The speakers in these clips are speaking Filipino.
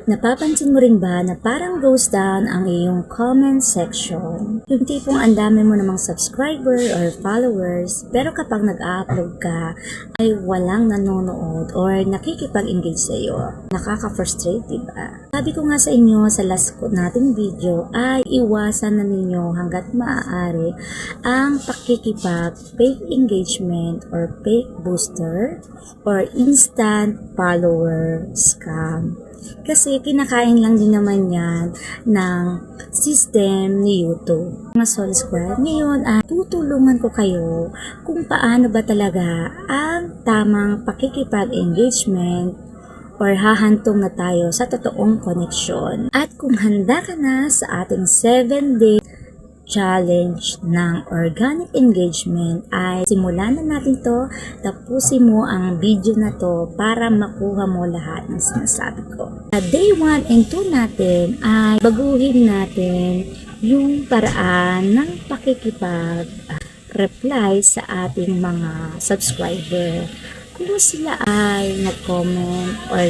Napapansin mo rin ba na parang goes down ang iyong comment section? Yung tipong ang dami mo namang subscriber or followers, pero kapag nag-upload ka, ay walang nanonood or nakikipag-engage sa iyo. Nakaka-frustrate, diba? Sabi ko nga sa inyo sa last nating video ay iwasan na ninyo hanggat maaari ang pakikipag-fake engagement or fake booster or instant follower scam. Kasi kinakain lang din naman yan ng system ni YouTube. Mga Soul Squad, ngayon ay tutulungan ko kayo kung paano ba talaga ang tamang pakikipag-engagement or hahantong na tayo sa totoong koneksyon. At kung handa ka na sa ating 7-day challenge ng organic engagement ay simulan na natin to. Tapusin mo ang video na to para makuha mo lahat ng sinasabi ko. Sa day 1 and 2 natin ay baguhin natin yung paraan ng pakikipag-reply sa ating mga subscriber. Kung sila ay nag-comment or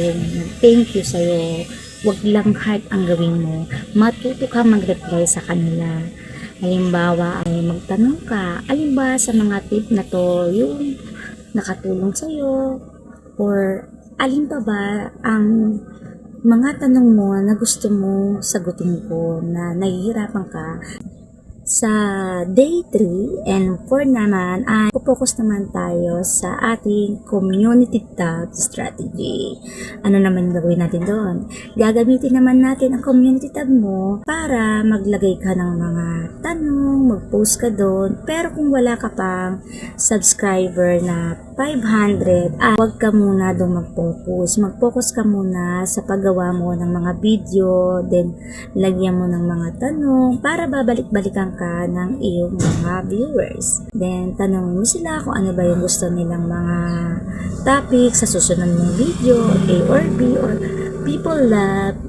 thank you sa'yo, wag lang heart ang gawin mo. Matuto ka mag-reply sa kanila. Halimbawa ay magtanong ka, alin ba sa mga tip na to yung nakatulong sa'yo? Or alin pa ba ang mga tanong mo na gusto mo sagutin ko na nahihirapan ka? Sa day 3 and 4 naman ay focus naman tayo sa ating community tab strategy. Ano naman gagawin natin doon? Gagamitin naman natin ang community tab mo para maglagay ka ng mga tanong, mag-post ka doon. Pero kung wala ka pang subscriber na 500, huwag ka muna doon mag-focus. Mag-focus ka muna sa paggawa mo ng mga video, then lagyan mo ng mga tanong para babalik-balikan ka ng iyong mga viewers. Then, tanongin mo sila kung ano ba yung gusto nilang mga topic sa susunod mong video, A or B, or people love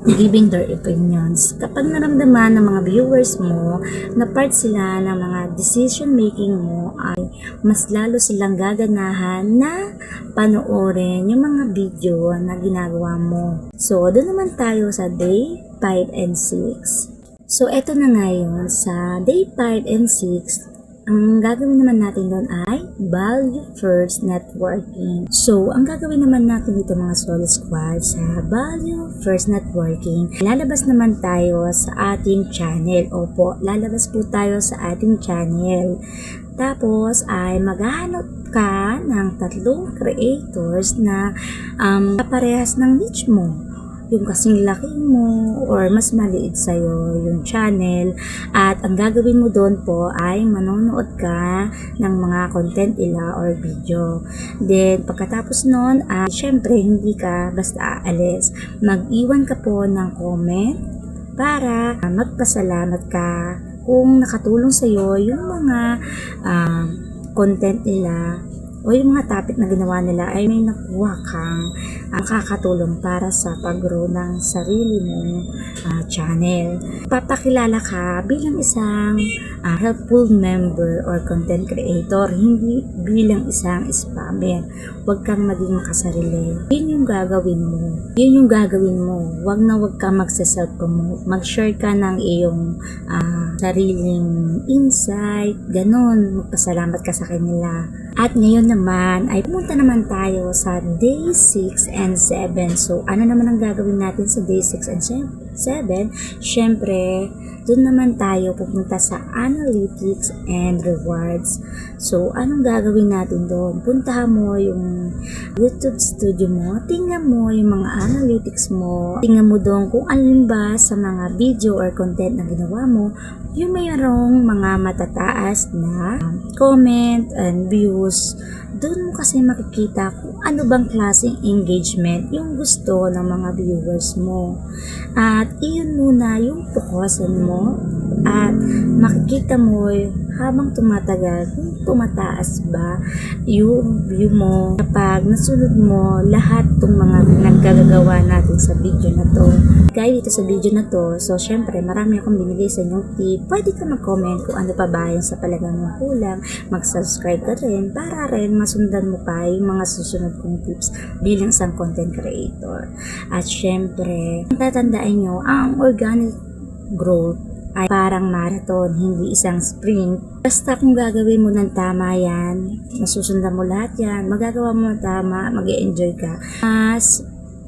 giving their opinions. Kapag naramdaman ng mga viewers mo na part sila ng mga decision making mo, ay mas lalo silang gaganahan na panoorin yung mga video na ginagawa mo. So, doon naman tayo sa day 5 and 6. So, eto na ngayon sa day 5 and 6, ang gagawin naman natin doon ay value first networking. So, ang gagawin naman natin dito mga Soul Squad sa value first networking, lalabas naman tayo sa ating channel. Opo, lalabas po tayo sa ating channel. Tapos ay maghahanap ka ng 3 creators na kaparehas ng niche mo. Yung kasing laki mo or mas maliit sa'yo yung channel, at ang gagawin mo doon po ay manonood ka ng mga content nila or video. Then pagkatapos nun ay syempre hindi ka basta aalis, mag-iwan ka po ng comment para magpasalamat ka kung nakatulong sa'yo yung mga content nila o yung mga topic na ginawa nila ay may nakuha kang makakatulong para sa pag-grow ng sarili mong channel. Papakilala ka bilang isang helpful member or content creator, hindi bilang isang spammer. Huwag kang maging makasarili. Yun yung gagawin mo. Yun yung gagawin mo. Huwag kang magsa-self-promote. Mag-share ka ng iyong sariling insight. Ganon. Magpasalamat ka sa kanila. At ngayon naman ay pumunta naman tayo sa day 6 and 7. So, ano naman ang gagawin natin sa day 6 and 7? Syempre, doon naman tayo pupunta sa analytics and rewards. So, anong gagawin natin doon? Puntahan mo yung YouTube studio mo, tingnan mo yung mga analytics mo, tingnan mo doon kung alin ba sa mga video or content na ginawa mo, yung mayroong mga matataas na comment and views. Doon mo kasi makikita kung ano bang klaseng engagement yung gusto ng mga viewers mo. At iyon muna yung focusan mo at makikita mo habang tumatagal kung tumataas ba yung view mo kapag nasunod mo lahat ng mga naggagawa natin sa video na to. Guys, dito sa video na to, so syempre marami akong binigay sa inyong tip. Pwede ka mag-comment kung ano pa ba yung sa palagay mong kulang. Mag-subscribe ka rin para rin masundan mo pa yung mga susunod kong tips bilang isang content creator. At syempre, tatandaan nyo, ang organic growth ay parang marathon, hindi isang sprint. Basta kung gagawin mo ng tama yan, masusundan mo lahat yan, magagawa mo ng tama, mag-enjoy ka, mas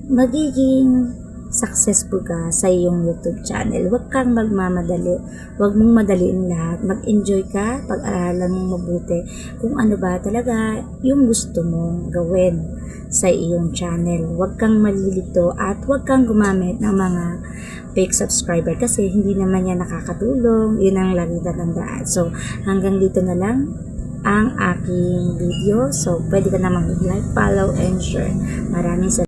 magiging successful ka sa iyong YouTube channel. Huwag kang magmamadali. Huwag mong madaliin lahat. Mag-enjoy ka, pag-aralan mong mabuti kung ano ba talaga yung gusto mong gawin sa iyong channel. Huwag kang malilito at huwag kang gumamit ng mga fake subscriber kasi hindi naman yan nakakatulong. Yun ang laging tatandaan. So, hanggang dito na lang ang aking video. So, pwede ka na mag-like, follow, and share. Maraming salamat.